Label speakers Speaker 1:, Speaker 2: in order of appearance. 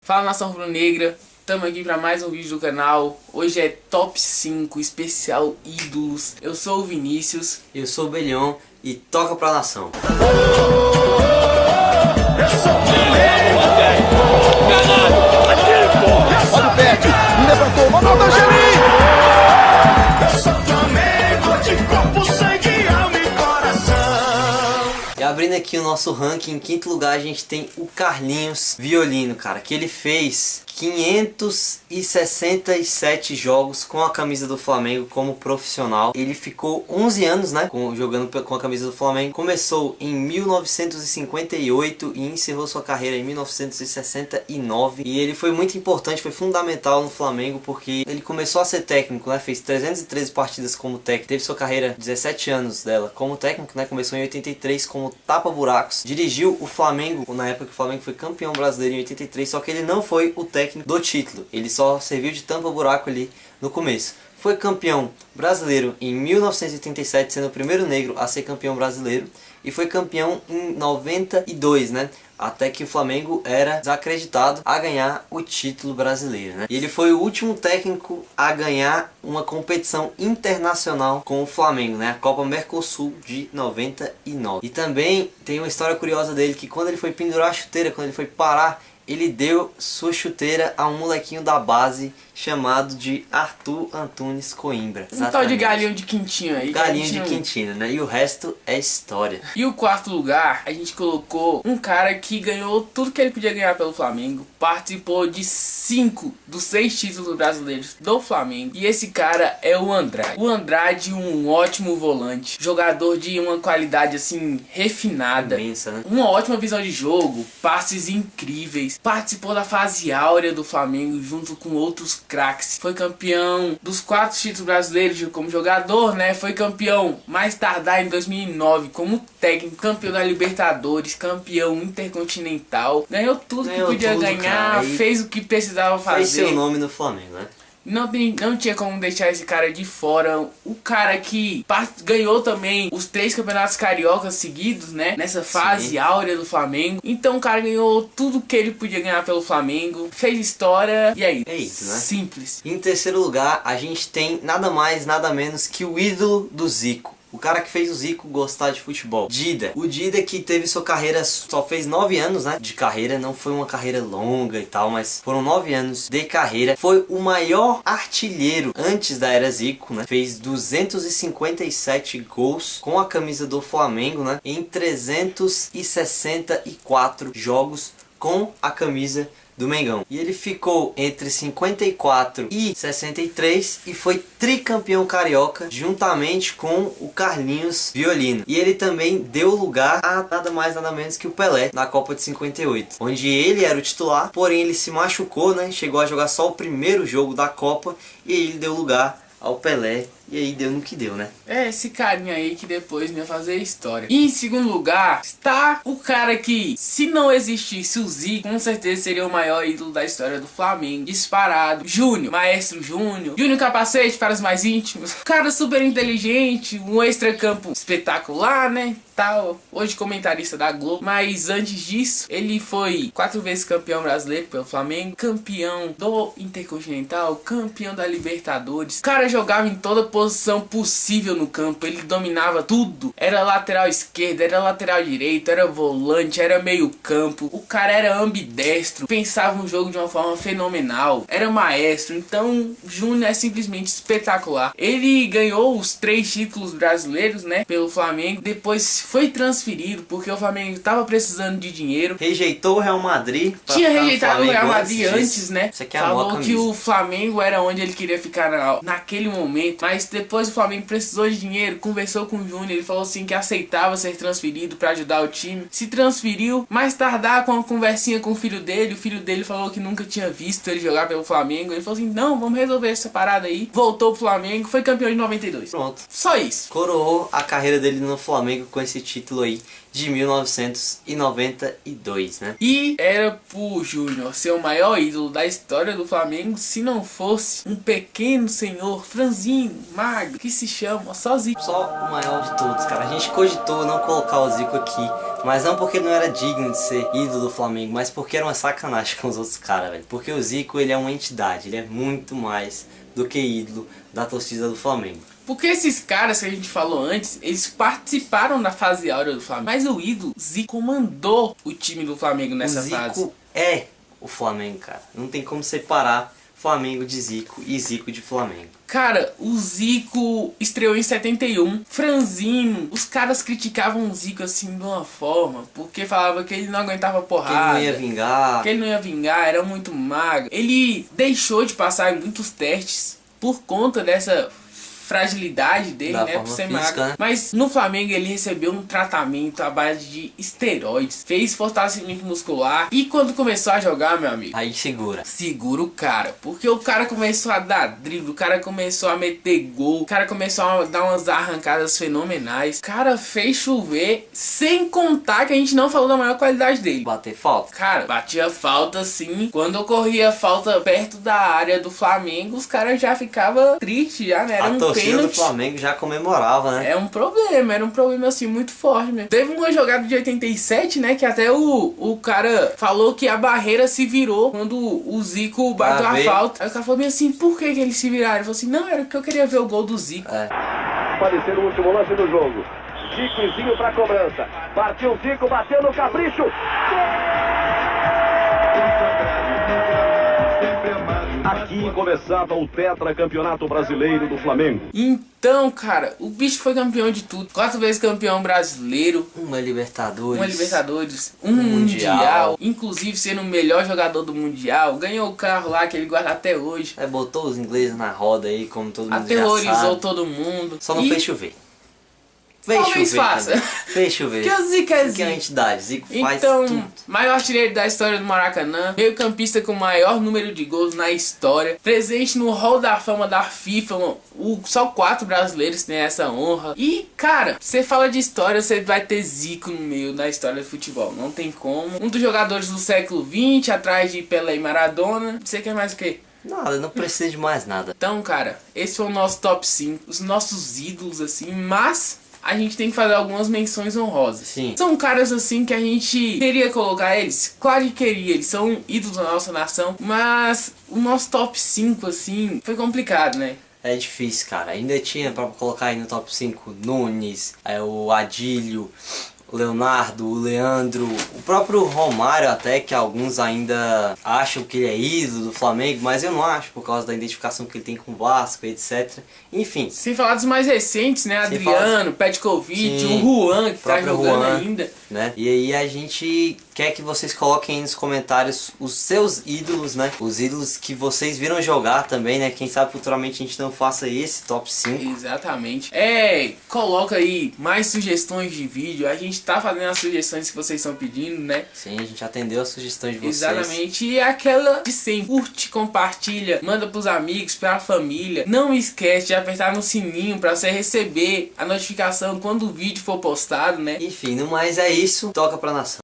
Speaker 1: Fala, nação rubro-negra, estamos aqui para mais um vídeo do canal. Hoje é Top 5 especial ídolos. Eu sou o Vinícius.
Speaker 2: Eu sou o Belion e toca pra nação.
Speaker 3: Eu sou o olha o pé, levantou, mandou o Angelim. Eu sou Flamengo de corpo, sangue, alma e coração.
Speaker 2: E abrindo aqui o nosso ranking, em quinto lugar a gente tem o Carlinhos Violino, cara, que ele fez 567 jogos com a camisa do Flamengo como profissional. Ele ficou 11 anos, né, jogando com a camisa do Flamengo. Começou em 1958 e encerrou sua carreira em 1969. E ele foi muito importante, foi fundamental no Flamengo, porque ele começou a ser técnico, né, fez 313 partidas como técnico. Teve sua carreira, 17 anos dela como técnico, né, começou em 83 como tapa-buracos. Dirigiu o Flamengo, na época que o Flamengo foi campeão brasileiro em 83, só que ele não foi o técnico do título, ele só serviu de tampa-buraco ali no começo. Foi campeão brasileiro em 1987, sendo o primeiro negro a ser campeão brasileiro, e foi campeão em 92, né? Até que o Flamengo era desacreditado a ganhar o título brasileiro, né? E ele foi o último técnico a ganhar uma competição internacional com o Flamengo, né? A Copa Mercosul de 99. E também tem uma história curiosa dele, que quando ele foi pendurar a chuteira, quando ele foi parar, ele deu sua chuteira a um molequinho da base chamado de Arthur Antunes Coimbra.
Speaker 1: Um tal de galinho de quintinho aí.
Speaker 2: Galinho de Quintino, né? E o resto é história.
Speaker 1: E o quarto lugar, a gente colocou um cara que ganhou tudo que ele podia ganhar pelo Flamengo. Participou de 5 dos 6 títulos brasileiros do Flamengo. E esse cara é o Andrade. O Andrade, um ótimo volante. Jogador de uma qualidade, assim, refinada.
Speaker 2: Imensa, né?
Speaker 1: Uma ótima visão de jogo. Passes incríveis. Participou da fase áurea do Flamengo junto com outros craques. Foi campeão dos 4 títulos brasileiros como jogador, né? Foi campeão mais tardar em 2009 como técnico, campeão da Libertadores, campeão intercontinental. Ganhou tudo que podia ganhar, fez o que precisava fazer.
Speaker 2: Fez seu nome no Flamengo, né?
Speaker 1: Não tinha como deixar esse cara de fora. O cara que ganhou também os 3 campeonatos cariocas seguidos, né? Nessa fase áurea do Flamengo. Então o cara ganhou tudo que ele podia ganhar pelo Flamengo. Fez história e aí.
Speaker 2: É isso, né?
Speaker 1: Simples.
Speaker 2: Em terceiro lugar, a gente tem nada mais, nada menos que o ídolo do Zico. O cara que fez o Zico gostar de futebol. Dida. O Dida, que teve sua carreira, só fez 9 anos, né, de carreira. Não foi uma carreira longa e tal, mas foram 9 anos de carreira. Foi o maior artilheiro antes da era Zico, né? Fez 257 gols com a camisa do Flamengo, né? Em 364 jogos com a camisa do Mengão. E ele ficou entre 54 e 63 e foi tricampeão carioca juntamente com o Carlinhos Violino. E ele também deu lugar a nada mais nada menos que o Pelé na Copa de 58, onde ele era o titular, porém ele se machucou, né? Chegou a jogar só o primeiro jogo da Copa e ele deu lugar ao Pelé. E aí deu no que deu, né?
Speaker 1: É esse carinha aí que depois ia fazer história. E em segundo lugar está o cara que, se não existisse o Zico, com certeza seria o maior ídolo da história do Flamengo. Disparado. Júnior. Maestro Júnior. Júnior Capacete para os mais íntimos. Cara super inteligente. Um extracampo espetacular, né? Tal. Hoje comentarista da Globo. Mas antes disso, ele foi 4 vezes campeão brasileiro pelo Flamengo. Campeão do Intercontinental. Campeão da Libertadores. O cara jogava em toda posição possível no campo, ele dominava tudo, era lateral esquerdo, era lateral direito, era volante, era meio campo, o cara era ambidestro, pensava um jogo de uma forma fenomenal, era maestro. Então Júnior é simplesmente espetacular. Ele ganhou os 3 títulos brasileiros, né, pelo Flamengo, depois foi transferido porque o Flamengo estava precisando de dinheiro,
Speaker 2: rejeitou o Real Madrid,
Speaker 1: tinha rejeitado o Real Madrid antes, né, falou que
Speaker 2: o
Speaker 1: o Flamengo era onde ele queria ficar naquele momento, mas depois o Flamengo precisou de dinheiro, conversou com o Júnior, ele falou assim que aceitava ser transferido para ajudar o time, se transferiu. Mais tardar, com uma conversinha com o filho dele falou que nunca tinha visto ele jogar pelo Flamengo, ele falou assim, não, vamos resolver essa parada aí, voltou pro Flamengo, foi campeão de 92.
Speaker 2: Pronto.
Speaker 1: Só isso.
Speaker 2: Coroou a carreira dele no Flamengo com esse título aí de 1992, né?
Speaker 1: E era pro Júnior ser o maior ídolo da história do Flamengo se não fosse um pequeno senhor franzino, magro, que se chama só Zico.
Speaker 2: Só o maior de todos, cara. A gente cogitou não colocar o Zico aqui, mas não porque ele não era digno de ser ídolo do Flamengo, mas porque era uma sacanagem com os outros caras, velho. Porque o Zico, ele é uma entidade, ele é muito mais do que ídolo da torcida do Flamengo.
Speaker 1: Porque esses caras que a gente falou antes, eles participaram da fase áurea do Flamengo. Mas o ídolo, Zico, comandou o time do Flamengo nessa fase.
Speaker 2: O Zico é o Flamengo, cara. Não tem como separar Flamengo de Zico e Zico de Flamengo.
Speaker 1: Cara, o Zico estreou em 71, franzino. Os caras criticavam o Zico assim de uma forma, porque falava que ele não aguentava porrada,
Speaker 2: que ele não ia vingar,
Speaker 1: que ele não ia vingar, era muito magro. Ele deixou de passar em muitos testes por conta dessa fragilidade dele,
Speaker 2: da
Speaker 1: né, por ser
Speaker 2: física,
Speaker 1: magro.
Speaker 2: né?
Speaker 1: Mas no Flamengo ele recebeu um tratamento à base de esteroides, fez fortalecimento muscular e quando começou a jogar, meu amigo,
Speaker 2: aí segura
Speaker 1: o cara, porque o cara começou a dar drible, o cara começou a meter gol, o cara começou a dar umas arrancadas fenomenais, o cara fez chover, sem contar que a gente não falou da maior qualidade dele.
Speaker 2: bater falta.
Speaker 1: Cara, batia falta sim. Quando ocorria falta perto da área do Flamengo, os caras já ficavam tristes, já, né? Era
Speaker 2: A
Speaker 1: um
Speaker 2: torcida do
Speaker 1: pênalti.
Speaker 2: Flamengo já comemorava, né?
Speaker 1: Era um problema assim muito forte mesmo. Teve uma jogada de 87, né, que até o cara falou que a barreira se virou quando o Zico bateu a falta. Aí o cara falou bem assim, por que eles se viraram? Ele falou assim, não, era porque eu queria ver o gol do Zico.
Speaker 3: Pode ser o último lance do jogo. Zicozinho pra cobrança. Partiu Zico, bateu no capricho. Aqui começava o tetracampeonato brasileiro do Flamengo.
Speaker 1: Então, cara, o bicho foi campeão de tudo. 4 vezes campeão brasileiro.
Speaker 2: Uma Libertadores.
Speaker 1: Um Mundial. Inclusive sendo o melhor jogador do Mundial. Ganhou o carro lá que ele guarda até hoje.
Speaker 2: Botou os ingleses na roda aí, como todo mundo já
Speaker 1: Aterrorizou
Speaker 2: sabe.
Speaker 1: todo mundo.
Speaker 2: Só não fez chover.
Speaker 1: Talvez faça.
Speaker 2: Fez chover.
Speaker 1: Porque o Zico é
Speaker 2: Que
Speaker 1: Zico.
Speaker 2: é a entidade. Zico faz
Speaker 1: Então,
Speaker 2: tudo.
Speaker 1: maior artilheiro da história do Maracanã, meio campista com o maior número de gols na história, presente no Hall da Fama da FIFA, só 4 brasileiros têm essa honra. E, cara, você fala de história, você vai ter Zico no meio da história do futebol, não tem como. Um dos jogadores do século XX, atrás de Pelé e Maradona. Você quer mais o quê?
Speaker 2: Nada, não precisa de mais nada.
Speaker 1: Então, cara, esse foi o nosso top 5, os nossos ídolos, assim, mas a gente tem que fazer algumas menções honrosas.
Speaker 2: Sim.
Speaker 1: São caras assim que a gente queria colocar eles. Claro que queria, eles são ídolos da nossa nação. Mas o nosso top 5 assim foi complicado, né?
Speaker 2: É difícil, cara. Ainda tinha pra colocar aí no top 5 Nunes, o Adílio, o Leonardo, o Leandro, o próprio Romário até, que alguns ainda acham que ele é ídolo do Flamengo, mas eu não acho, por causa da identificação que ele tem com o Vasco, etc. Enfim.
Speaker 1: Sem falar dos mais recentes, né? Adriano, Petkovic, o Juan, que tá jogando ainda.
Speaker 2: Né? E aí a gente quer que vocês coloquem aí nos comentários os seus ídolos, né? Os ídolos que vocês viram jogar também, né? Quem sabe futuramente a gente não faça esse top 5.
Speaker 1: Exatamente. Coloca aí mais sugestões de vídeo. A gente tá fazendo as sugestões que vocês estão pedindo, né?
Speaker 2: Sim, a gente atendeu as sugestões de vocês.
Speaker 1: Exatamente. E aquela de sempre. Curte, compartilha, manda pros amigos, pra família. Não esquece de apertar no sininho pra você receber a notificação quando o vídeo for postado, né?
Speaker 2: Enfim, no mais é isso. Toca pra nação.